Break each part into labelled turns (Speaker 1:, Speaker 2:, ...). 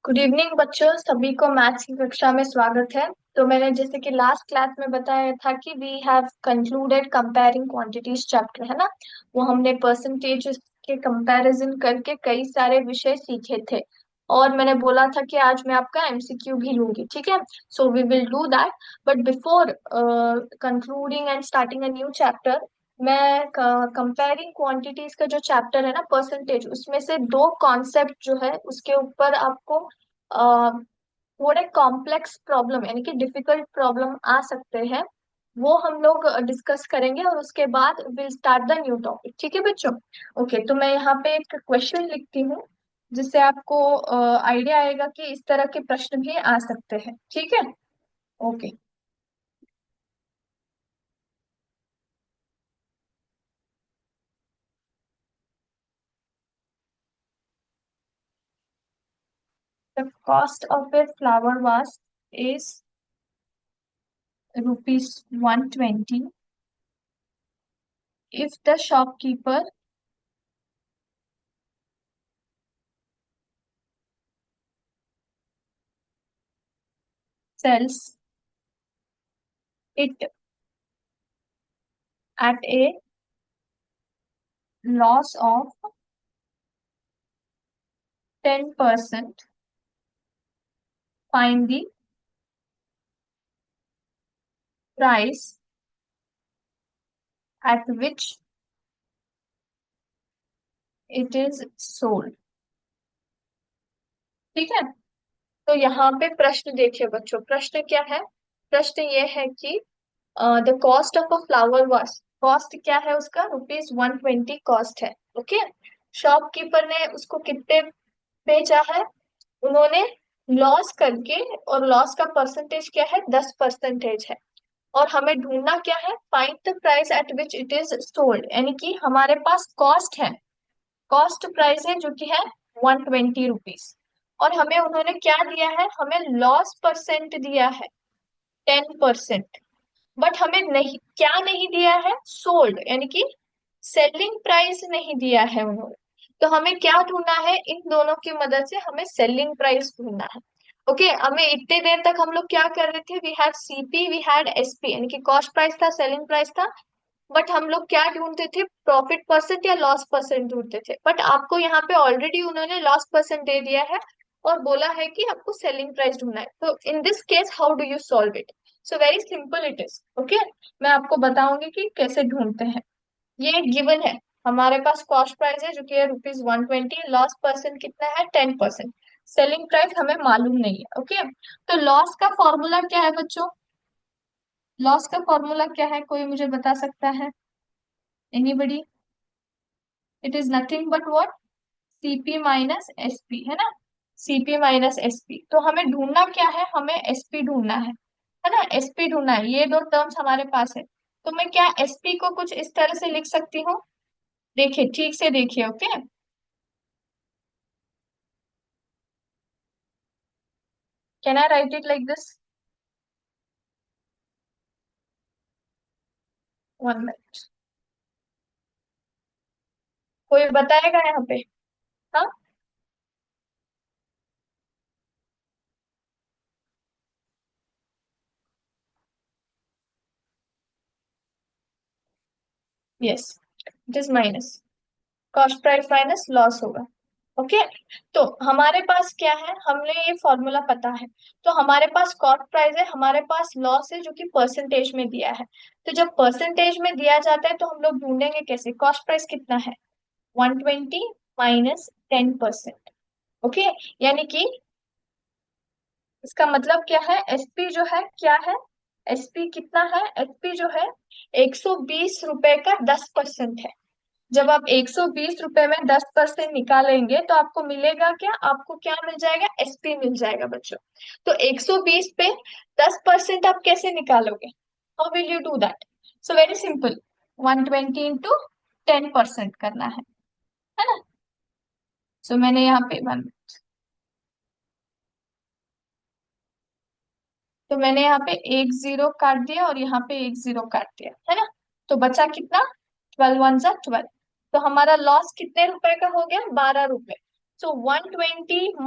Speaker 1: Good evening बच्चों, सभी को मैथ्स की कक्षा में स्वागत है। तो मैंने जैसे कि लास्ट क्लास में बताया था कि we have concluded comparing quantities chapter, है ना। वो हमने परसेंटेज के कंपैरिजन करके कई सारे विषय सीखे थे। और मैंने बोला था कि आज मैं आपका एमसीक्यू भी लूंगी, ठीक है। So we will do that. But before concluding and starting a new chapter, मैं कंपेयरिंग क्वांटिटीज का जो चैप्टर है ना, परसेंटेज, उसमें से दो कॉन्सेप्ट जो है उसके ऊपर आपको थोड़े कॉम्प्लेक्स प्रॉब्लम यानी कि डिफिकल्ट प्रॉब्लम आ सकते हैं। वो हम लोग डिस्कस करेंगे और उसके बाद will start the new topic, ठीक है बच्चों। ओके, तो मैं यहाँ पे एक क्वेश्चन लिखती हूँ जिससे आपको आइडिया आएगा कि इस तरह के प्रश्न भी आ सकते हैं, ठीक है। Okay. The cost of a flower vase is ₹120 if the shopkeeper sells it at a loss of 10%. Find the price at which it is sold. ठीक है। तो यहाँ पे प्रश्न देखिए बच्चों, प्रश्न क्या है। प्रश्न ये है कि the cost of a flower vase, cost क्या है उसका, ₹120 कॉस्ट है। ओके। शॉपकीपर ने उसको कितने बेचा है, उन्होंने लॉस करके, और लॉस का परसेंटेज क्या है, 10% है। और हमें ढूंढना क्या है, find the price at which it is sold, यानी कि हमारे पास कॉस्ट है, कॉस्ट प्राइस है जो कि है ₹120। और हमें उन्होंने क्या दिया है, हमें लॉस परसेंट दिया है 10%। बट हमें नहीं, क्या नहीं दिया है, सोल्ड यानी कि सेलिंग प्राइस नहीं दिया है उन्होंने। तो हमें क्या ढूंढना है, इन दोनों की मदद से हमें सेलिंग प्राइस ढूंढना है। ओके, हमें इतने देर तक हम लोग क्या कर रहे थे, we had CP, we had SP, यानी कि कॉस्ट प्राइस था, सेलिंग प्राइस था। बट हम लोग क्या ढूंढते थे, प्रॉफिट परसेंट या लॉस परसेंट ढूंढते थे। बट आपको यहाँ पे ऑलरेडी उन्होंने लॉस परसेंट दे दिया है और बोला है कि आपको सेलिंग प्राइस ढूंढना है। तो in this case how do you solve it. So very simple it is. Okay, मैं आपको बताऊंगी कि कैसे ढूंढते हैं। ये गिवन है, हमारे पास कॉस्ट प्राइस है जो कि है ₹120, लॉस परसेंट कितना है, 10%। सेलिंग प्राइस हमें मालूम नहीं है। ओके, तो लॉस का फॉर्मूला क्या है बच्चों, लॉस का फॉर्मूला क्या है, कोई मुझे बता सकता है, anybody. It is nothing but what, CP minus SP, है ना। सीपी माइनस एसपी, तो हमें ढूंढना क्या है, हमें एसपी ढूंढना है ना, एसपी ढूंढना है। ये दो टर्म्स हमारे पास है। तो मैं क्या एसपी को कुछ इस तरह से लिख सकती हूँ, देखिए ठीक से देखिए। Okay, can I right it like this, 1 minute. कोई बताएगा यहाँ पे। हाँ, yes, it is minus, cost price minus loss होगा। ओके, तो हमारे पास क्या है, हमने ये फॉर्मूला पता है। तो हमारे पास कॉस्ट प्राइस है, हमारे पास लॉस है जो कि परसेंटेज में दिया है। तो जब परसेंटेज में दिया जाता है तो हम लोग ढूंढेंगे कैसे, कॉस्ट प्राइस कितना है, 120 माइनस 10%। ओके, यानी कि इसका मतलब क्या है, एसपी जो है क्या है, एसपी कितना है, एसपी जो है ₹120 का 10% है। जब आप ₹120 में 10% निकालेंगे तो आपको मिलेगा क्या, आपको क्या मिल जाएगा, एसपी मिल जाएगा बच्चों। तो 120 पे 10% आप कैसे निकालोगे, how will you do that. So very simple, 120 into 10% करना है ना। सो मैंने यहाँ पे तो मैंने यहाँ पे एक जीरो काट दिया और यहाँ पे एक जीरो काट दिया, है ना। तो बचा कितना, 12 वन जा 12। तो हमारा लॉस कितने रुपए का हो गया, ₹12। सो 120 -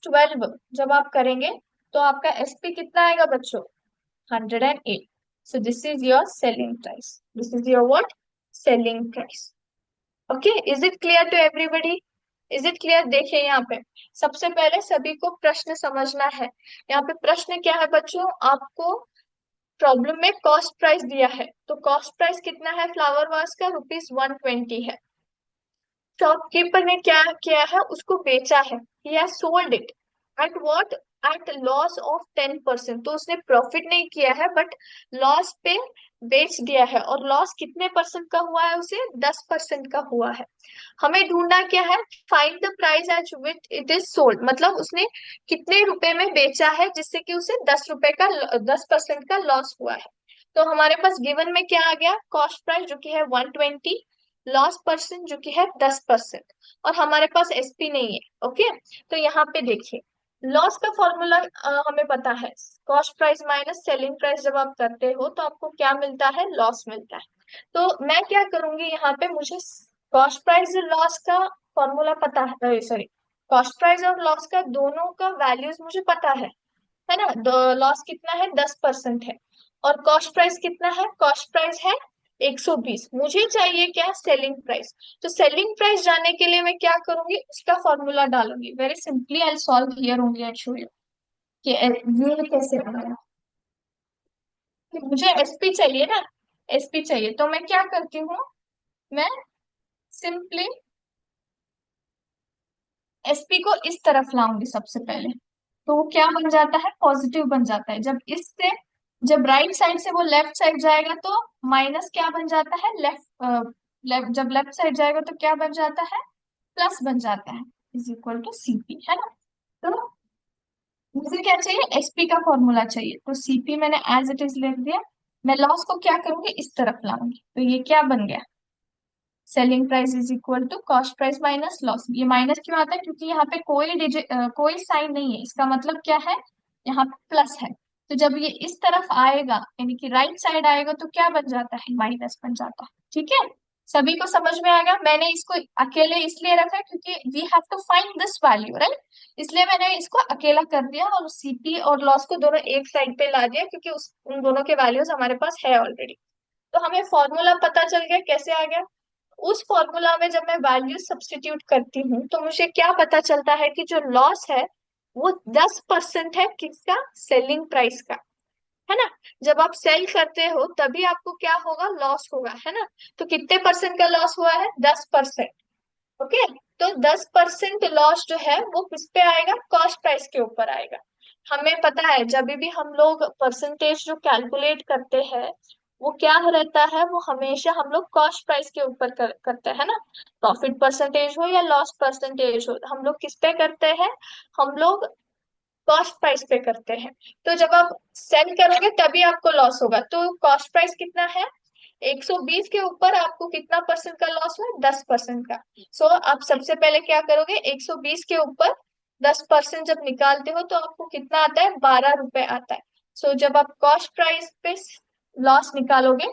Speaker 1: 12 जब आप करेंगे तो आपका एसपी कितना आएगा बच्चों? 108. So this is your selling price. This is your what? Selling price. Okay, is it clear to everybody? Is it clear? देखिए यहाँ पे सबसे पहले सभी को प्रश्न समझना है। यहाँ पे प्रश्न क्या है बच्चों? आपको प्रॉब्लम में कॉस्ट प्राइस दिया है, तो कॉस्ट प्राइस कितना है फ्लावर वास का? ₹120 है। शॉपकीपर ने क्या किया है? उसको बेचा है। He has sold it at what? At loss of 10%। तो उसने प्रॉफिट नहीं किया है बट लॉस पे बेच दिया है। और लॉस कितने परसेंट का हुआ है? उसे 10% का हुआ है। हमें ढूंढना क्या है? Find the price at which it is sold, मतलब उसने कितने रुपए में बेचा है जिससे कि उसे 10 रुपए का 10% का लॉस हुआ है। तो हमारे पास गिवन में क्या आ गया? कॉस्ट प्राइस जो कि है 120, लॉस परसेंट जो कि है 10%, और हमारे पास एसपी नहीं है। ओके, तो यहाँ पे देखिए लॉस का फॉर्मूला हमें पता है, cost price minus selling price. जब आप करते हो तो आपको क्या मिलता है? लॉस मिलता है। तो मैं क्या करूंगी यहाँ पे, मुझे कॉस्ट प्राइस लॉस का फॉर्मूला पता है, सॉरी, कॉस्ट प्राइस और लॉस का दोनों का वैल्यूज मुझे पता है ना? लॉस कितना है? 10% है। और कॉस्ट प्राइस कितना है? कॉस्ट प्राइस है 120। मुझे चाहिए क्या? Selling price. तो सेलिंग प्राइस जानने के लिए मैं क्या करूंगी? उसका फॉर्मूला डालूंगी। Very simply I solve here only and show you कि ये कैसे बनाया। कि मुझे एसपी चाहिए ना, एसपी चाहिए, तो मैं क्या करती हूँ? मैं सिंपली एसपी को इस तरफ लाऊंगी सबसे पहले। तो वो क्या बन जाता है? पॉजिटिव बन जाता है। जब इससे, जब राइट साइड से वो लेफ्ट साइड जाएगा तो माइनस क्या बन जाता है? लेफ्ट, जब लेफ्ट साइड जाएगा तो क्या बन जाता है? प्लस बन जाता है। इज इक्वल टू सीपी, है ना? तो मुझे क्या चाहिए? एसपी का फॉर्मूला चाहिए, तो सीपी मैंने एज इट इज लिख दिया। मैं लॉस को क्या करूंगी? इस तरफ लाऊंगी, तो ये क्या बन गया? Selling price is equal to cost price minus loss. ये माइनस क्यों आता है? क्योंकि यहाँ पे कोई डिजिट, कोई साइन नहीं है। इसका मतलब क्या है? यहाँ पे प्लस है। तो जब ये इस तरफ आएगा यानी कि राइट साइड आएगा तो क्या बन जाता है? माइनस बन जाता है। ठीक है, सभी को समझ में आएगा? मैंने इसको अकेले इसलिए रखा है क्योंकि we have to find this value, right? इसलिए मैंने इसको अकेला कर दिया और सीपी और लॉस को दोनों एक साइड पे ला दिया, क्योंकि उन दोनों के वैल्यूज हमारे पास है ऑलरेडी। तो हमें फॉर्मूला पता चल गया। कैसे आ गया? उस फॉर्मूला में जब मैं वैल्यू सब्स्टिट्यूट करती हूँ तो मुझे क्या पता चलता है कि जो लॉस है वो 10% है। किसका? सेलिंग प्राइस का, है ना? जब आप सेल करते हो तभी आपको क्या होगा? लॉस होगा, है ना? तो कितने परसेंट का लॉस हुआ है? 10%। ओके, तो 10% लॉस जो है वो किस पे आएगा? कॉस्ट प्राइस के ऊपर आएगा। हमें पता है जब भी हम लोग परसेंटेज जो कैलकुलेट करते हैं वो क्या रहता है? वो हमेशा हम लोग कॉस्ट प्राइस के ऊपर करते हैं ना। प्रॉफिट परसेंटेज हो या लॉस परसेंटेज हो, हम लोग किस पे करते हैं? हम लोग कॉस्ट प्राइस पे करते हैं। तो जब आप सेल करोगे तभी आपको लॉस होगा। तो कॉस्ट प्राइस कितना है? 120 के ऊपर आपको कितना परसेंट का लॉस हुआ? 10% का। सो आप सबसे पहले क्या करोगे? 120 के ऊपर 10% जब निकालते हो तो आपको कितना आता है? 12 रुपए आता है। सो जब आप कॉस्ट प्राइस पे लॉस निकालोगे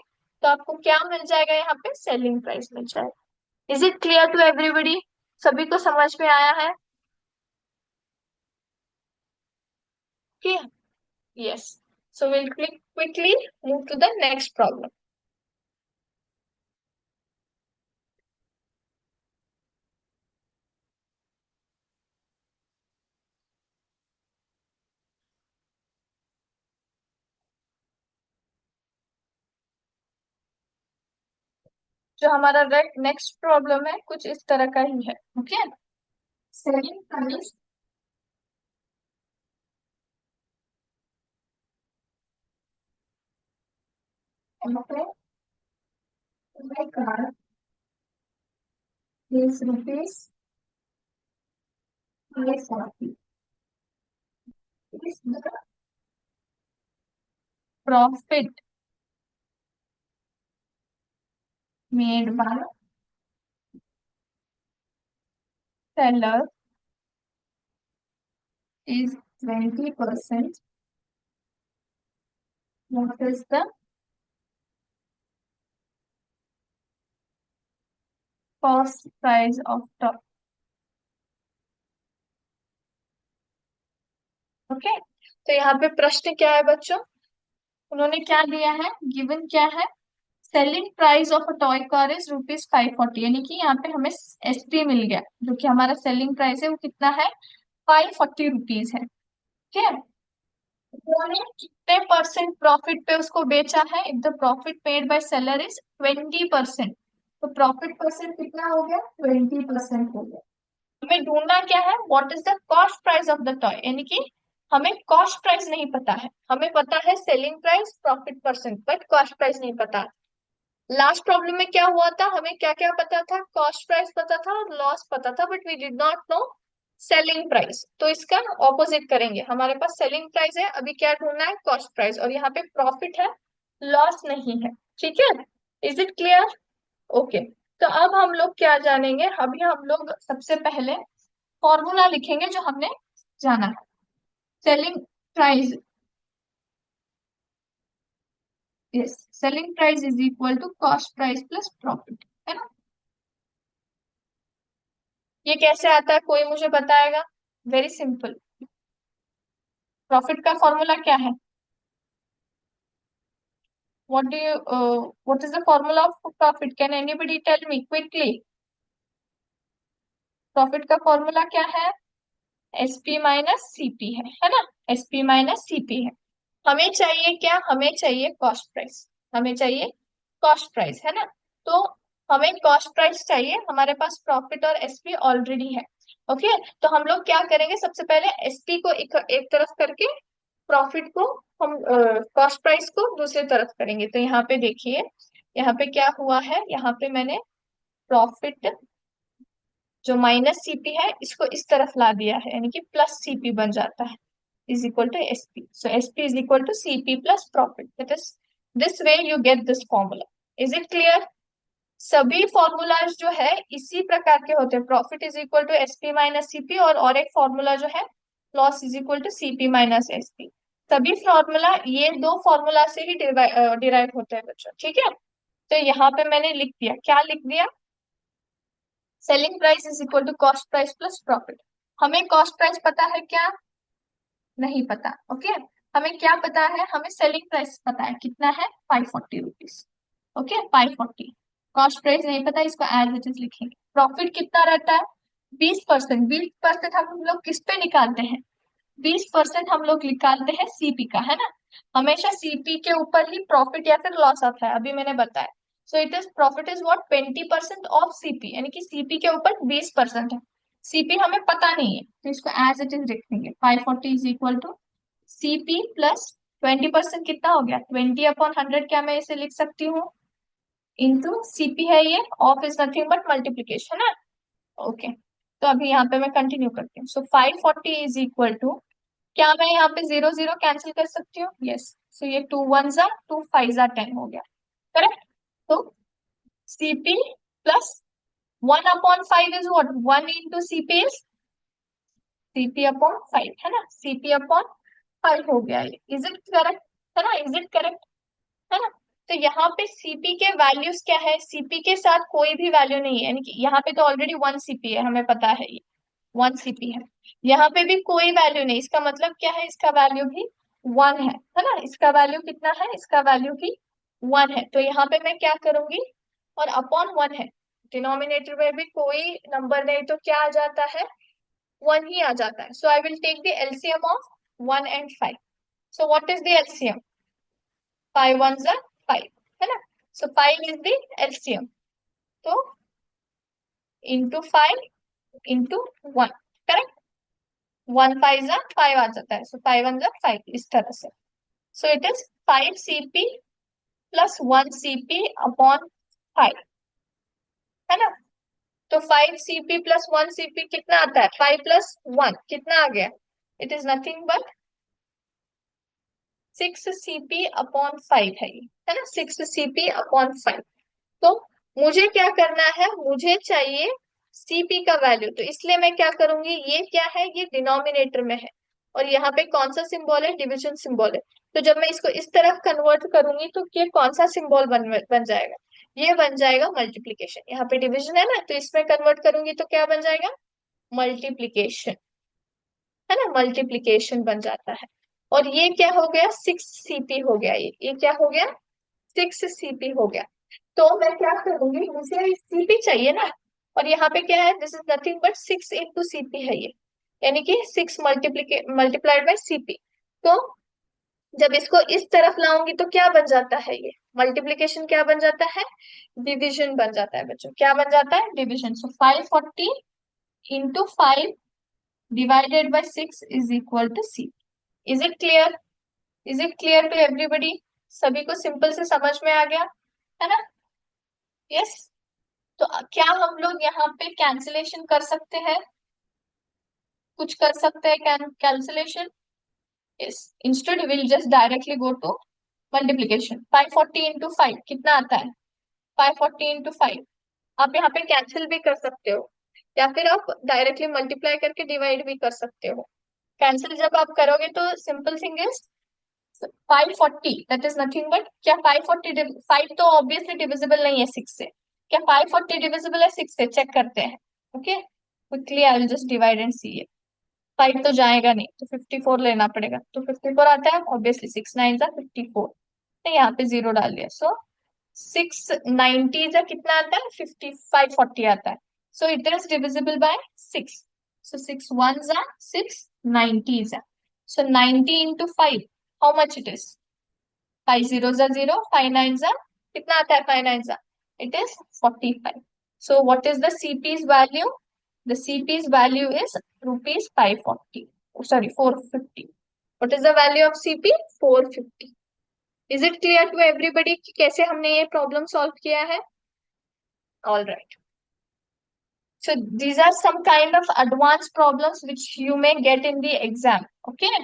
Speaker 1: तो आपको क्या मिल जाएगा? यहाँ पे सेलिंग प्राइस मिल जाएगा। Is it clear to everybody? सभी को समझ में आया है? Okay. Yes. So we'll quickly move to the next problem. जो हमारा नेक्स्ट प्रॉब्लम है कुछ इस तरह का ही है। Okay, selling price car is rupees 540 is the profit made by seller is 20%. What is the cost price of top? Okay, तो यहाँ पे प्रश्न क्या है बच्चों, उन्होंने क्या दिया है, गिवन क्या है, selling price of a toy car is rupees 540, यानी कि यहाँ पे हमें एसपी मिल गया, जो कि हमारा सेलिंग प्राइस है वो कितना है, 540 रुपीज है। ठीक है, उन्होंने कितने परसेंट प्रॉफिट पे उसको बेचा है, if the profit paid by seller is 20%, तो प्रॉफिट परसेंट कितना हो गया, 20% हो गया। हमें ढूंढना क्या है, what is the cost price of the toy, यानी कि हमें कॉस्ट प्राइस नहीं पता है, हमें पता है selling price profit percent, but cost price नहीं पता। लास्ट प्रॉब्लम में क्या हुआ था, हमें क्या क्या पता था, कॉस्ट प्राइस पता था और लॉस पता था, but we did not know selling price. तो इसका ऑपोजिट करेंगे, हमारे पास सेलिंग प्राइस है, अभी क्या ढूंढना है, कॉस्ट प्राइस, और यहाँ पे प्रॉफिट है, लॉस नहीं है। ठीक है, इज इट क्लियर? ओके, तो अब हम लोग क्या जानेंगे, अभी हम लोग सबसे पहले फॉर्मूला लिखेंगे जो हमने जाना है, selling price, yes, selling price is equal to cost price plus profit, है ना। ये कैसे आता है, कोई मुझे बताएगा? वेरी सिंपल, प्रॉफिट का फॉर्मूला क्या है, what is the formula of profit, can anybody tell me quickly? Profit का फॉर्मूला क्या है, एसपी माइनस सीपी है ना, एसपी माइनस सीपी है। हमें चाहिए क्या, हमें चाहिए कॉस्ट प्राइस, हमें चाहिए कॉस्ट प्राइस, है ना। तो हमें कॉस्ट प्राइस चाहिए, हमारे पास प्रॉफिट और एसपी ऑलरेडी है। ओके, तो हम लोग क्या करेंगे, सबसे पहले एसपी को एक तरफ करके प्रॉफिट को हम, कॉस्ट प्राइस को दूसरी तरफ करेंगे। तो यहाँ पे देखिए, यहाँ पे क्या हुआ है, यहाँ पे मैंने प्रॉफिट जो माइनस सीपी है इसको इस तरफ ला दिया है, यानी कि प्लस सीपी बन जाता है, is equal to SP. So SP is equal to CP plus profit. That is, this way you get this formula. Is it clear? सभी फॉर्मूलाज जो है इसी प्रकार के होते हैं, profit is equal to SP minus CP, और एक फॉर्मूला जो है loss is equal to CP minus SP. सभी फॉर्मूला ये दो फॉर्मूला से ही डिराइव होते हैं बच्चों। ठीक है, तो यहाँ पे मैंने लिख दिया, क्या लिख दिया, selling price is equal to cost price plus profit. हमें कॉस्ट प्राइस पता है क्या, नहीं पता। ओके, हमें क्या पता है, हमें सेलिंग प्राइस पता है, कितना है, 540 रुपीज। ओके, 540, कॉस्ट प्राइस नहीं पता, इसको एज इट इज लिखेंगे। प्रॉफिट कितना रहता है, 20%। 20% हम लोग किस पे निकालते हैं, 20% हम लोग निकालते हैं सीपी का, है ना। हमेशा सीपी के ऊपर ही प्रॉफिट या फिर लॉस आता है, अभी मैंने बताया। सो it is, profit is what, 20% of CP, यानी कि सीपी के ऊपर 20% है। सीपी हमें पता नहीं है, तो इसको एज इट इज लिखेंगे, 540 is equal to CP plus 20%, कितना हो गया, 20/100, क्या मैं इसे लिख सकती हूँ, इंटू सीपी है ये, of is nothing but multiplication, है। ओके, तो अभी यहाँ पे मैं कंटिन्यू करती हूँ। सो 540 इज इक्वल टू, क्या मैं यहाँ पे जीरो जीरो कैंसिल कर सकती हूँ, यस। सो ये 2 1 जा 2 5 जा 10 हो गया, करेक्ट। तो CP plus 1/5 is what, 1 into CP is CP/5, है ना, CP/5 हो गया ये, इज इट करेक्ट, है ना, इज इट करेक्ट, है ना। तो यहाँ पे सीपी के वैल्यूज क्या है, सीपी के साथ कोई भी वैल्यू नहीं है, यानी कि यहाँ पे तो ऑलरेडी 1 CP है, हमें पता है ये 1 CP है। यहाँ पे भी कोई वैल्यू नहीं, इसका मतलब क्या है, इसका वैल्यू भी 1 है ना, इसका वैल्यू कितना है, इसका वैल्यू भी 1 है। तो यहाँ पे मैं क्या करूंगी, और अपॉन 1 है, डिनोमिनेटर में भी कोई नंबर नहीं, तो क्या आ जाता है, 1 ही आ जाता है। So I will take the LCM of 1 and 5। So what is the LCM, 5 1 जा 5, है ना। सो 5 इज द एलसीएम, तो इंटू 5 इंटू 1, करेक्ट। 1 5 जा 5 आ जाता है, सो 5 1 जा 5, इस तरह से। सो it is 5 CP plus 1 CP/5, है ना। तो 5 CP प्लस 1 CP कितना आता है, 5 + 1 कितना आ गया, it is nothing but 6 CP/5 है ये, है ना, 6 CP/5। तो मुझे क्या करना है, मुझे चाहिए सीपी का वैल्यू, तो इसलिए मैं क्या करूंगी, ये क्या है, ये डिनोमिनेटर में है, और यहाँ पे कौन सा सिंबल है, डिविजन सिंबल है। तो जब मैं इसको इस तरफ कन्वर्ट करूंगी तो ये कौन सा सिंबल बन जाएगा, ये बन जाएगा मल्टीप्लीकेशन। यहाँ पे डिविजन है ना, तो इसमें कन्वर्ट करूंगी तो क्या बन जाएगा, मल्टीप्लीकेशन। है ना, मल्टीप्लीकेशन बन जाता है। और ये क्या हो गया, 6 CP हो गया, ये क्या हो गया, 6 CP हो गया। तो मैं क्या करूंगी, मुझे सीपी चाहिए ना, और यहाँ पे क्या है, this is nothing but 6 into CP है ये, यानी कि 6 मल्टीप्लाइड बाय CP। तो जब इसको इस तरफ लाऊंगी तो क्या बन जाता है, ये मल्टीप्लीकेशन क्या बन जाता है, डिविजन बन जाता है बच्चों, क्या बन जाता है, division. So 540 into 5 divided by 6 is equal to C। Is it clear, is it clear to everybody, सभी को सिंपल से समझ में आ गया, है ना। यस। तो क्या हम लोग यहाँ पे कैंसिलेशन कर सकते हैं, कुछ कर सकते हैं cancellation. Yes, instead will just directly go to multiplication. 540 into 5 कितना आता है, 540 into 5। आप यहाँ पे कैंसिल भी कर सकते हो, या फिर आप डायरेक्टली मल्टीप्लाई करके डिवाइड भी कर सकते हो। कैंसिल जब आप करोगे तो simple thing is 540, that is nothing but, क्या 5 तो ऑब्वियसली डिविजिबल नहीं है 6 से, क्या 540 डिविजिबल है 6 से, चेक करते हैं। Okay, quickly I will just divide and see. 5 तो जाएगा नहीं, तो 54 लेना पड़ेगा, तो 54 आता है ऑब्वियसली, 6 9 जा 54, तो यहाँ पे 0 डाल दिया। सो 690 जा कितना आता है, 540 आता है। सो इट इज डिविजिबल बाय 6। सो 6 1 जा 6 90 जा, सो 90 into 5, how much it is, 5 0 जा 0, 5 9 जा कितना आता है, 5 9 जा, it is 45। So what is the CP's value? The CP's value is rupees 540. Oh, sorry, 450. What is the value of CP? 450. Is it clear to everybody कि कैसे हमने ये problem solve किया है? All right. So these are some kind of advanced problems which you may get in the exam. Okay.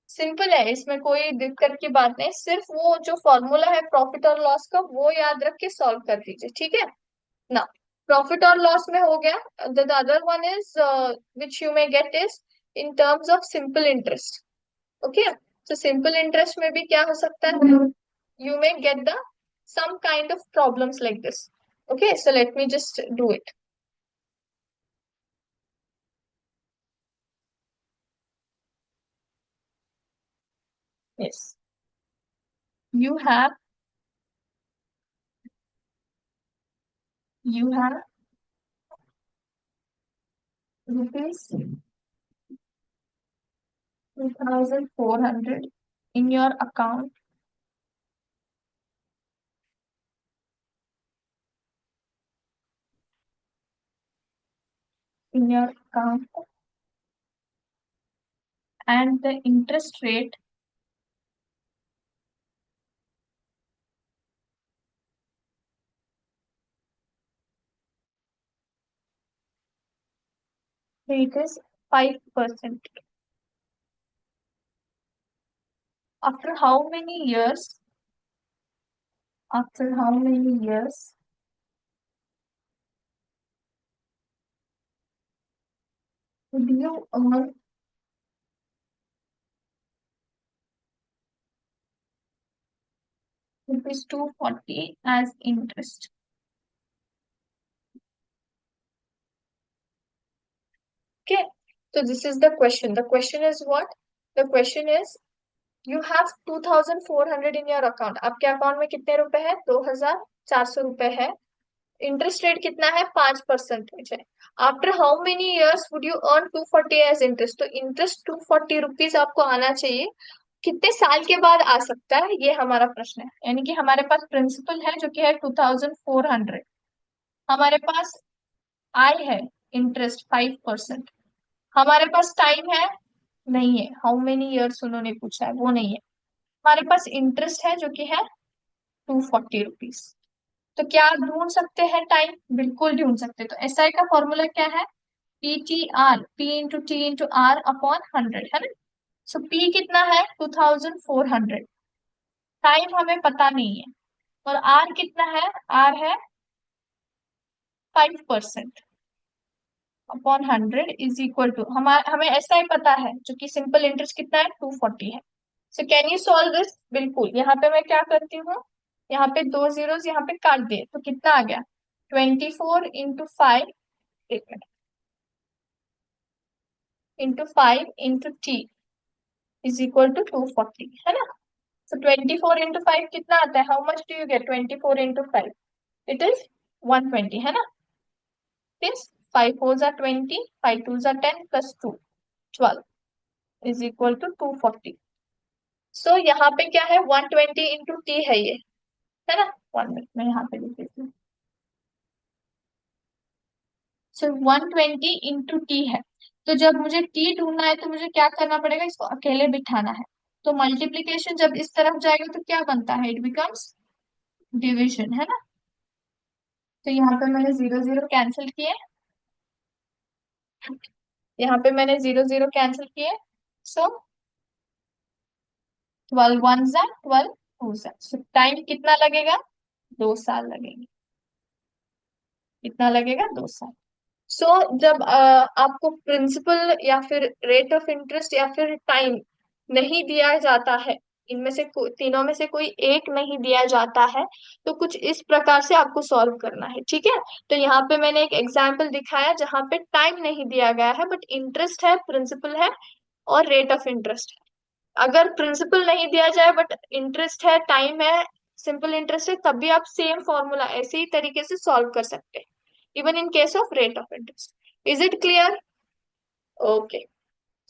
Speaker 1: Simple है, इसमें कोई दिक्कत की बात नहीं, सिर्फ वो जो फॉर्मूला है प्रॉफिट और लॉस का वो याद रख के सॉल्व कर दीजिए, ठीक है ना। प्रॉफिट और लॉस में हो गया। The other one is which you may gate is in terms of simple interest. Okay, तो सिंपल इंटरेस्ट में भी क्या हो सकता है, you may get the some kind of problems like this. Okay, so let me just do it. Yes, you have rupees 2,400 in your account, in your account, and the interest rate is 5%. After how many years, after how many years would you earn rupees 240 as interest? Okay, so this is the question. The question is what? The question is you have 2,400 in your account. आपके account में कितने रुपए है, 2,400 रुपए है। Interest rate कितना है, 5% है। After how many years would you earn 240 as interest, तो इंटरेस्ट 240 रुपीज आपको आना चाहिए, कितने साल के बाद आ सकता है, ये हमारा प्रश्न है। यानी कि हमारे पास प्रिंसिपल है जो कि है 2,400, हमारे पास आय है इंटरेस्ट 5%, हमारे पास टाइम है, नहीं है, हाउ मेनी इयर्स उन्होंने पूछा है वो नहीं है, हमारे पास इंटरेस्ट है जो कि है 240 रुपीज। तो क्या ढूंढ सकते हैं टाइम, बिल्कुल ढूंढ सकते हैं। तो एसआई का फॉर्मूला क्या है, PTR, P into T into R/100, है ना। सो P कितना है 2,400, टाइम हमें पता नहीं है, और R कितना है, R है 5% अपॉन 100 इज इक्वल टू, हमें ऐसा ही पता है जो कि सिंपल इंटरेस्ट कितना है 240 है। So can you solve this, बिल्कुल। यहाँ पे मैं क्या करती हूँ, यहाँ पे 2 zeros यहाँ पे काट दिए तो कितना आ गया, 24 into 5, एक minute, into 5 into t is equal to 240, है ना। So 24 into 5 कितना आता है? How much do you get 24 into 5? It is 120, है ना। This 5 4s are 20, 5 2s are 10 plus 2, 12 is equal to 240. So यहाँ पे क्या है? 120 into t है ये, है ना। 1 मिनट मैं यहाँ पे लिख देती हूँ। सो 120 into t है। तो जब मुझे t ढूंढना है तो मुझे क्या करना पड़ेगा? इसको अकेले बिठाना है। तो मल्टीप्लीकेशन जब इस तरफ जाएगा तो क्या बनता है? इट बिकम्स डिविजन, है ना। तो यहाँ पे मैंने जीरो जीरो कैंसिल किए, यहाँ पे मैंने जीरो जीरो कैंसिल किए। सो 12 1 जा 12 2 जा। सो टाइम कितना लगेगा? 2 साल लगेंगे। कितना लगेगा? 2 साल। सो जब आपको प्रिंसिपल या फिर रेट ऑफ इंटरेस्ट या फिर टाइम नहीं दिया जाता है, इनमें से तीनों में से कोई एक नहीं दिया जाता है, तो कुछ इस प्रकार से आपको सॉल्व करना है, ठीक है। तो यहाँ पे मैंने एक एग्जाम्पल दिखाया जहाँ पे टाइम नहीं दिया गया है बट इंटरेस्ट है, प्रिंसिपल है और रेट ऑफ इंटरेस्ट है। अगर प्रिंसिपल नहीं दिया जाए बट इंटरेस्ट है, टाइम है, सिंपल इंटरेस्ट है, तब भी आप सेम फॉर्मूला ऐसे ही तरीके से सॉल्व कर सकते हैं, even in case of rate of interest. Is it clear? Okay.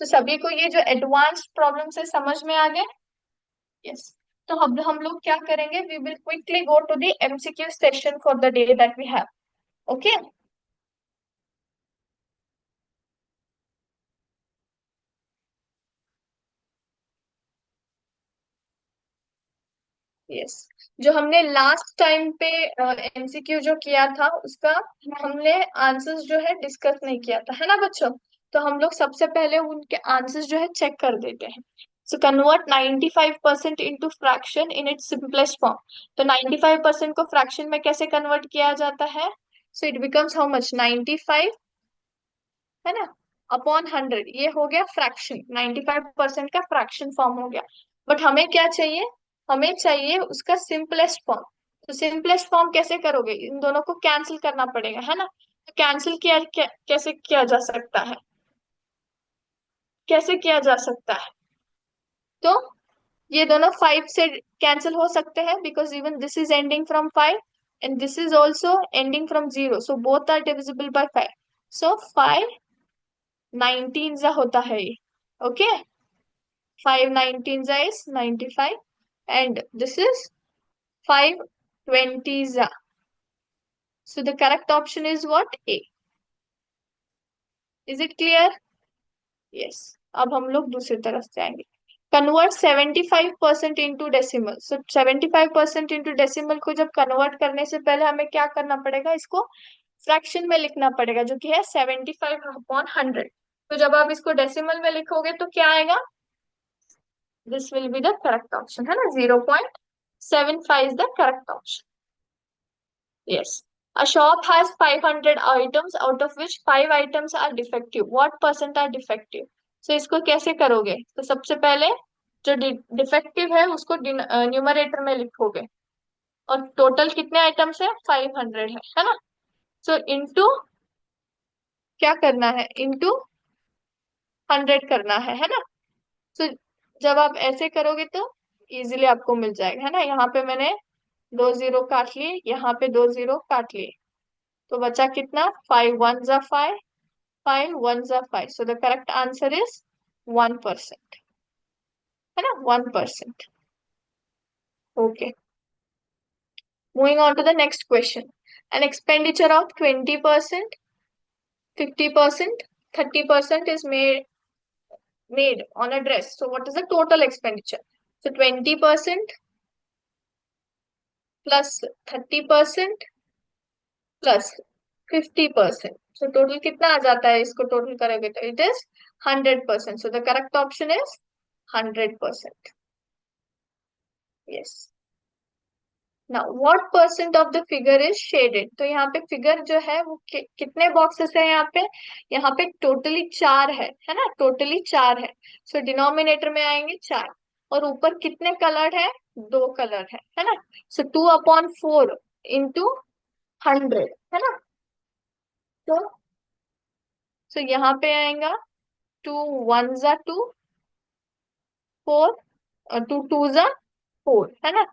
Speaker 1: तो सभी को ये जो एडवांस्ड प्रॉब्लम से समझ में आ गए? यस। तो अब हम लोग क्या करेंगे? We will quickly go to the MCQ session for the day that we have. Okay. Yes. जो हमने लास्ट टाइम पे एमसीक्यू जो किया था उसका हमने आंसर्स जो है डिस्कस नहीं किया था, है ना बच्चों। तो हम लोग सबसे पहले उनके आंसर्स जो है चेक कर देते हैं। So convert 95% into fraction in its simplest form. तो 95% को फ्रैक्शन में कैसे कन्वर्ट किया जाता है? So it becomes how much? 95, है ना, अपॉन 100। ये हो गया फ्रैक्शन, 95% का फ्रैक्शन फॉर्म हो गया। बट हमें क्या चाहिए? हमें चाहिए उसका सिंपलेस्ट फॉर्म। तो सिंपलेस्ट फॉर्म कैसे करोगे? इन दोनों को कैंसिल करना पड़ेगा, है ना। तो कैंसिल कैसे किया जा सकता है? कैसे किया जा सकता है? तो ये दोनों 5 से कैंसिल हो सकते हैं because even this is ending from 5 and this is also ending from 0, so both are divisible by 5। So 5 19 होता है ये। Okay. 5 19 is 95 and this is 5 20 za. So the correct option is what? A. Is it clear? Yes. अब हम लोग दूसरी तरफ जाएंगे। Convert 75% into decimal. So 75% into decimal को जब कन्वर्ट करने से पहले हमें क्या करना पड़ेगा? इसको फ्रैक्शन में लिखना पड़ेगा जो कि है 75/100। तो जब आप इसको डेसिमल में लिखोगे तो क्या आएगा? This will be the correct option, है ना। 0.75 is the correct option. Yes. A shop has 500 items out of which 5 items are defective. What percent are defective? So इसको कैसे करोगे? तो सबसे पहले जो डिफेक्टिव है उसको न्यूमरेटर में लिखोगे और टोटल कितने आइटम्स है? 500 है ना। सो इनटू क्या करना है? इनटू 100 करना है ना। सो जब आप ऐसे करोगे तो इजीली आपको मिल जाएगा, है ना। यहाँ पे मैंने 2 जीरो काट लिए, यहाँ पे 2 जीरो काट लिए, तो बचा कितना? 5 1 जा 5, 5 1 जा 5। So the correct answer is 1%, है ना, 1%। Okay. Moving on to the next question. An expenditure of 20%, 50%, 30% is made on a dress. So what is the total expenditure? So 20% plus 30% plus 50%। So total कितना आ जाता है? इसको total करोगे तो it is 100%। So the correct option is 100%। Yes. Now what percent of the figure is shaded? तो यहाँ पे figure जो है वो कितने बॉक्सेस है यहाँ पे? यहाँ पे टोटली 4 है ना, टोटली 4 है। सो डिनोमिनेटर में आएंगे 4 और ऊपर कितने कलर है? 2 कलर है ना। सो 2/4 इंटू 100, है ना। तो यहाँ पे आएगा 2 1 जा 2, 4, और 2 2 जा 4, है ना।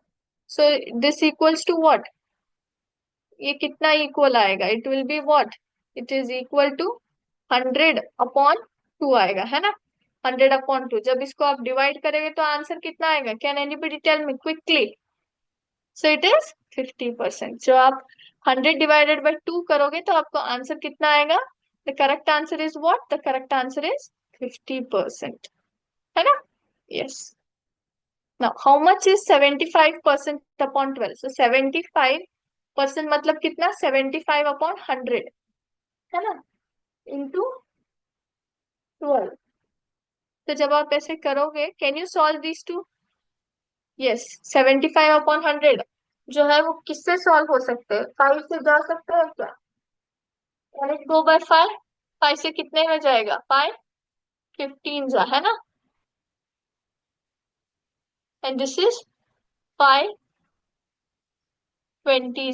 Speaker 1: So this equals to what, ये कितना इक्वल आएगा, it will be what, it is equal to 100/2 आएगा, है ना। 100/2, जब इसको आप डिवाइड करेंगे तो आंसर कितना आएगा, can anybody tell me quickly. So it is 50%। जो आप 100/2 करोगे तो आपको आंसर कितना आएगा, the correct answer is what, the correct answer is 50%, है ना। Yes. Now how much is 75%/12, सो 75% मतलब कितना, 75/100, है ना, इंटू 12। तो जब आप ऐसे करोगे, can you solve this too. Yes, 75/100 जो है वो किससे सॉल्व हो सकते हैं, 5 से जा सकते हैं क्या, कैन इट गो बाय 5, 5 से कितने में जाएगा, 5 15 जा, है ना, एंड दिस इज 5 20,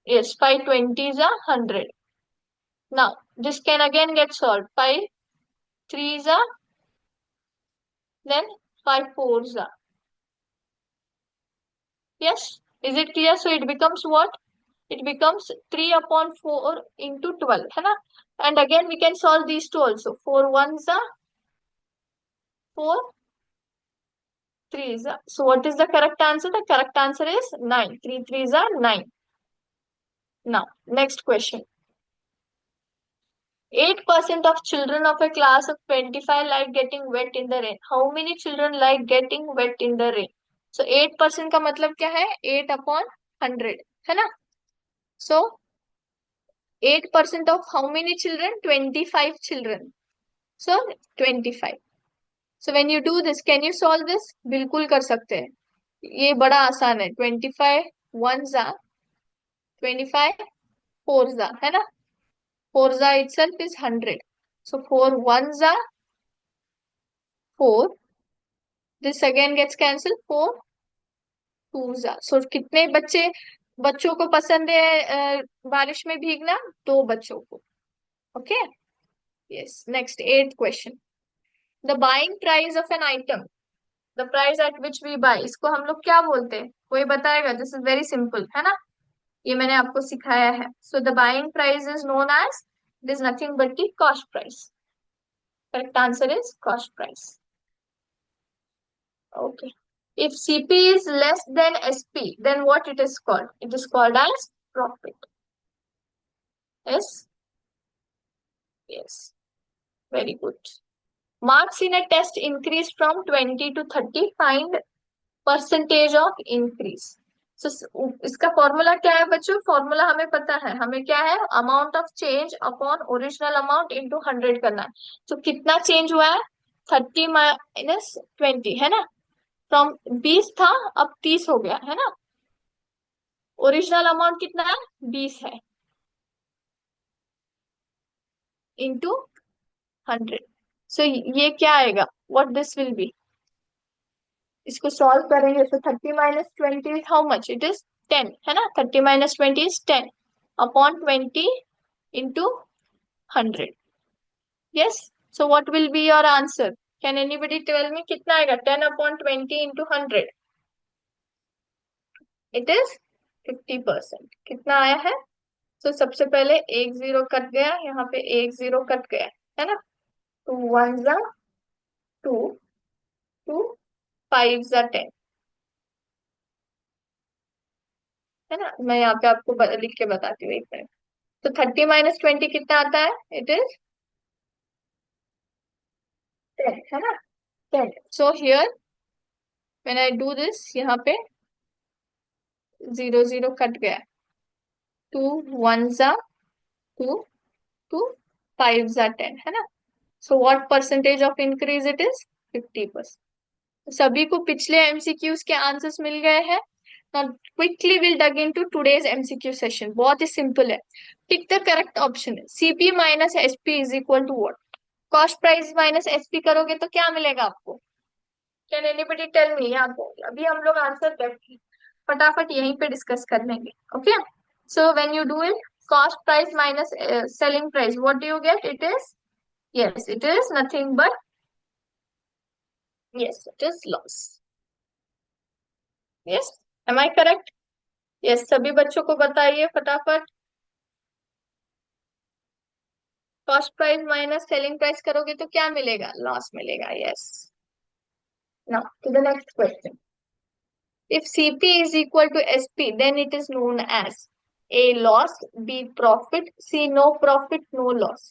Speaker 1: yes, 5 20 जा 100. Now this can again get solved, 5 3 जा, then 5 4 जा. Yes, is it clear? So it becomes what, it becomes 3/4 into 12, है ना. And again we can solve these two also, 4 1 जा 4 3 जा. So what is the correct answer, the correct answer is 9, 3 3 जा 9. Now next question. 8% of children of a class of 25 like getting wet in the rain. How many children like getting wet in the rain? So 8% का मतलब क्या है, 8/100, है ना. So 8% of how many children, 25 children. So 25. So when you do this, can you solve this? बिल्कुल कर सकते हैं, ये बड़ा आसान है. 25 1 जा 25 4 जा, है ना. 4 जा itself is 100. So 4 1 जा 4, this again gets cancelled, 4 2 जा. So कितने बच्चों को पसंद है बारिश में भीगना, 2 बच्चों को. Okay. Yes. Next 8th question. The buying price of an item, the price at which we buy, इसको हम लोग क्या बोलते हैं, कोई बताएगा. दिस इज वेरी सिंपल, है ना, ये मैंने आपको सिखाया है. So the buying price is known as, it is nothing but the cost price. Correct answer is cost price. Okay. If CP is less than SP, then what it is called? It is called as profit. Yes? Yes. Very good. Marks in a test increase from 20 to 30. Find percentage of increase. So, इसका formula क्या है बच्चों, formula हमें पता है, हमें क्या है, amount of change upon original amount into 100 करना है. तो कितना चेंज हुआ है, 30 - 20, है ना. फ्रॉम 20 था, अब 30 हो गया, है ना. ओरिजिनल अमाउंट कितना है, 20 है, इंटू 100. सो ये क्या आएगा, व्हाट दिस विल बी. इसको सॉल्व करेंगे तो 30 - 20 हाउ मच, इट इज 10, है ना. 30 - 20 is 10 upon 20 into 100. Yes. So what will be your answer, can anybody tell me कितना आएगा, 10/20 इंटू 100. It is 50%. कितना आया है. तो सबसे पहले एक जीरो कट गया, यहाँ पे एक जीरो कट गया, है ना. 2 1 जा 2, 2 5 जा 10, है ना. मैं यहाँ पे आपको लिख के बताती हूँ, एक मिनट. तो 30 - 20 कितना आता है, इट इज 10, है ना. 10. So here when I do this, यहाँ पे जीरो जीरो कट गया, 2 1 जा 2, 2 5 जा 10, है ना. So what percentage of increase, it is 50%. सभी को पिछले एमसीक्यूज के आंसर्स मिल गए हैं. Now quickly we'll dug into today's MCQ session. बहुत ही सिंपल है. Pick the correct option. CP minus SP is equal to what? Cost price minus SP करोगे तो क्या मिलेगा आपको? Can anybody tell me? यहाँ पे अभी हम लोग आंसर करके फटाफट यहीं पे डिस्कस कर लेंगे. Okay? So when you do it, cost price minus selling price, what do you get? It is, yes, it is nothing but, yes, it is loss. Yes, am I correct? Yes, सभी बच्चों को बताइए फटाफट। Cost price minus selling price करोगे तो क्या मिलेगा? Loss मिलेगा। Yes, now to the next question. If CP is equal to SP then it is known as a loss, B profit, C no profit no loss.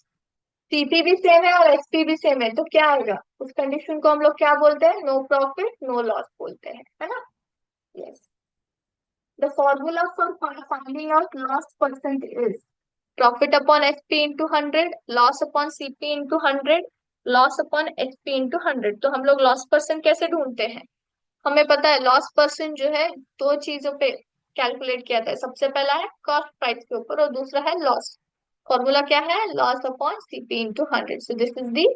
Speaker 1: CP भी same है और SP भी same है, तो क्या आएगा? उस कंडीशन को हम लोग क्या बोलते हैं? नो प्रॉफिट नो लॉस बोलते हैं, है ना? Yes, the formula for finding out loss percent is profit upon SP into 100, loss upon CP into 100, loss upon HP into 100। तो हम लोग लॉस परसेंट कैसे ढूंढते हैं? हमें पता है लॉस परसेंट जो है दो चीजों पे कैलकुलेट किया जाता है। सबसे पहला है कॉस्ट प्राइस के ऊपर और दूसरा है लॉस। फॉर्मूला क्या है? Loss upon CP into 100। So this is the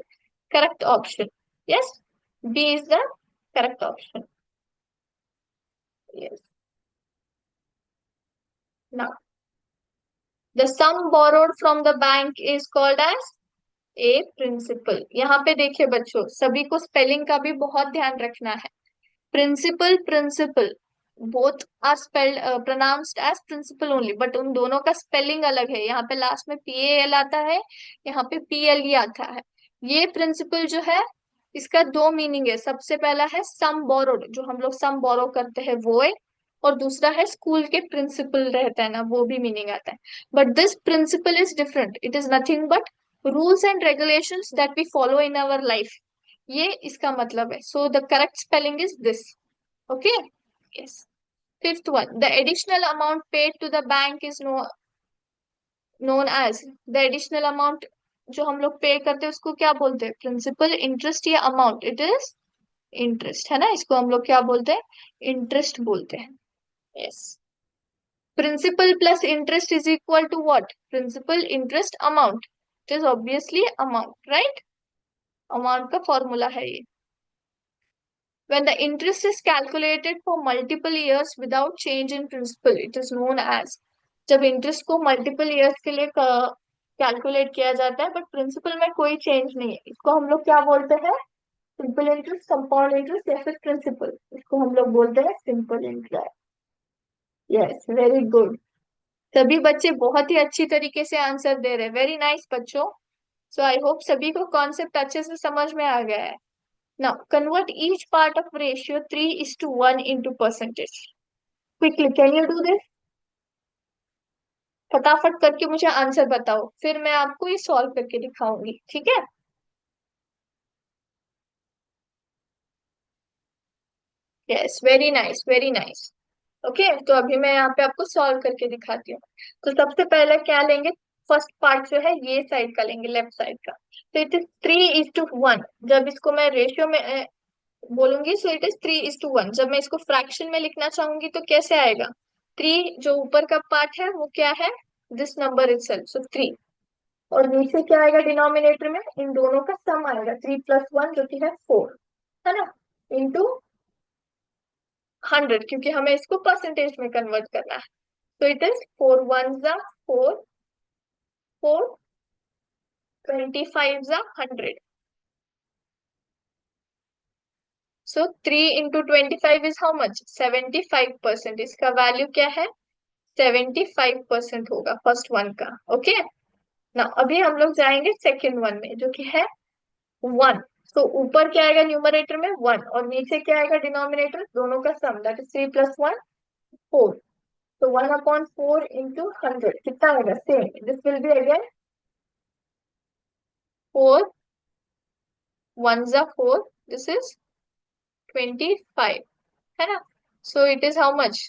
Speaker 1: correct option. Yes, B is the correct option. Yes, now the sum borrowed from the bank is called as a principal. यहाँ पे देखिए बच्चों, सभी को spelling का भी बहुत ध्यान रखना है। Principal, principle, both are spelled pronounced as principal only, but उन दोनों का स्पेलिंग अलग है। यहाँ पे लास्ट में PAL आता है, यहाँ पे PLE आता है। ये प्रिंसिपल जो है इसका दो मीनिंग है। सबसे पहला है सम बोरोड, जो हम लोग सम बोरो करते हैं वो है, और दूसरा है स्कूल के प्रिंसिपल रहता है ना, वो भी मीनिंग आता है। But this principle is different, it is nothing but rules and regulations that we follow in our life, ये इसका मतलब है। So the correct spelling is this. Okay, yes. Fifth one, the additional amount paid to the bank is known as, the additional amount जो हम लोग पे करते हैं उसको क्या बोलते हैं? प्रिंसिपल, इंटरेस्ट या अमाउंट? इट इज इंटरेस्ट, है ना? इसको हम लोग क्या बोलते हैं? इंटरेस्ट बोलते हैं। Yes, principal plus interest is equal to what? Principal interest amount, it is obviously amount, right? Amount का फॉर्मूला है ये। When the interest is calculated for multiple years without change in principal, it is known as, जब interest को multiple years के लिए calculate किया जाता है बट प्रिंसिपल में कोई चेंज नहीं है, इसको हम लोग क्या बोलते हैं? सिंपल इंटरेस्ट, कंपाउंड इंटरेस्ट या फिर प्रिंसिपल, इसको हम लोग बोलते हैं simple interest. Yes, very good. सभी बच्चे बहुत ही अच्छी तरीके से आंसर दे रहे हैं, वेरी नाइस बच्चों। सो आई होप सभी को कॉन्सेप्ट अच्छे से समझ में आ गया है। Now, convert each part of ratio 3:1 into percentage. Quickly, can you do this? फटाफट करके मुझे आंसर बताओ, फिर मैं आपको ये सॉल्व करके दिखाऊंगी, ठीक है? Yes, very nice, very nice. Okay, तो अभी मैं यहाँ पे आपको सॉल्व करके दिखाती हूँ। तो सबसे पहले क्या लेंगे? फर्स्ट पार्ट जो है ये साइड का लेंगे, लेफ्ट साइड का। तो इट इज 3:1। जब इसको मैं रेशियो में बोलूंगी सो इट इज 3:1। जब मैं इसको फ्रैक्शन में लिखना चाहूंगी तो कैसे आएगा? 3 जो ऊपर का पार्ट है वो क्या है? दिस नंबर इटसेल्फ, सो 3। और नीचे क्या आएगा डिनोमिनेटर में? इन दोनों का सम आएगा, 3+1 जो कि है 4, है ना? इंटू 100, क्योंकि हमें इसको परसेंटेज में कन्वर्ट करना है। तो it is 4 1 4, 4 25 100। So 3 into 25 is how much? 75%। इसका वैल्यू क्या है? 75% होगा फर्स्ट वन का। ओके, ना अभी हम लोग जाएंगे सेकेंड वन में जो कि है 1। तो ऊपर क्या आएगा न्यूमरेटर में? 1, और नीचे क्या आएगा डिनोमिनेटर? दोनों का सम, दैट इज 3+1 4। तो 1/4 इंटू 100 कितना आएगा? Same, this will be again 4 1 4, this is 25, है ना? सो it is how much?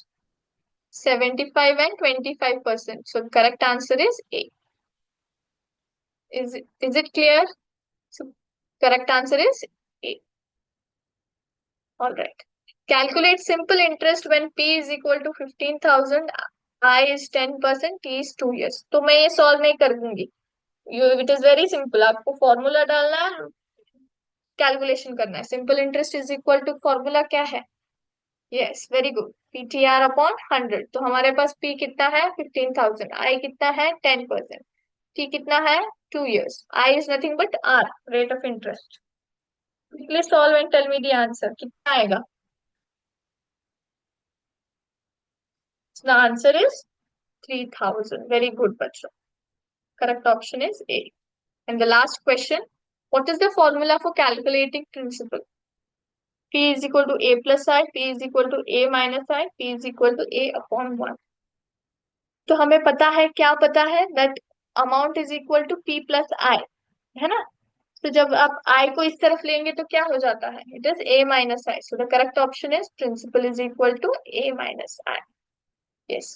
Speaker 1: 75 and 25%. So correct answer is A. Is it clear? So correct answer is A. All right. Calculate simple interest when P is equal to 15,000, I is 10%, T is 2 years. तो मैं ये solve नहीं कर दूंगी। It is very simple, आपको formula डालना है, calculation करना है। Simple interest is equal to, formula क्या है? Yes very good. PTR upon 100, तो हमारे पास पी कितना है 15,000, आई कितना है 10%, टी कितना है 2 years, I is nothing but R, rate of interest. Please solve and tell me the answer, कितना आएगा? The answer is 3,000। Very good बच्चों, correct option is A. And the last question, what is the formula for calculating principal? P is equal to a plus I, P is equal to a minus I, P is equal to a upon 1। तो हमें पता है, क्या पता है, that amount is equal to P plus I, है ना? तो जब आप I को इस तरफ लेंगे तो क्या हो जाता है? It is a minus I, so the correct option is principal is equal to a minus I। Yes।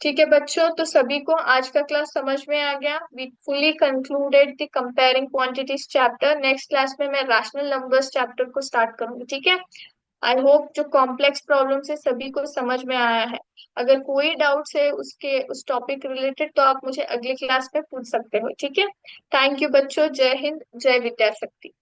Speaker 1: ठीक है बच्चों, तो सभी को आज का क्लास समझ में आ गया। We fully concluded the comparing quantities chapter. Next class में मैं रैशनल नंबर्स चैप्टर को स्टार्ट करूंगी, ठीक है? आई होप जो कॉम्प्लेक्स प्रॉब्लम्स है सभी को समझ में आया है। अगर कोई डाउट्स है उसके उस टॉपिक रिलेटेड तो आप मुझे अगली क्लास में पूछ सकते हो, ठीक है? थैंक यू बच्चों, जय हिंद, जय विद्या शक्ति।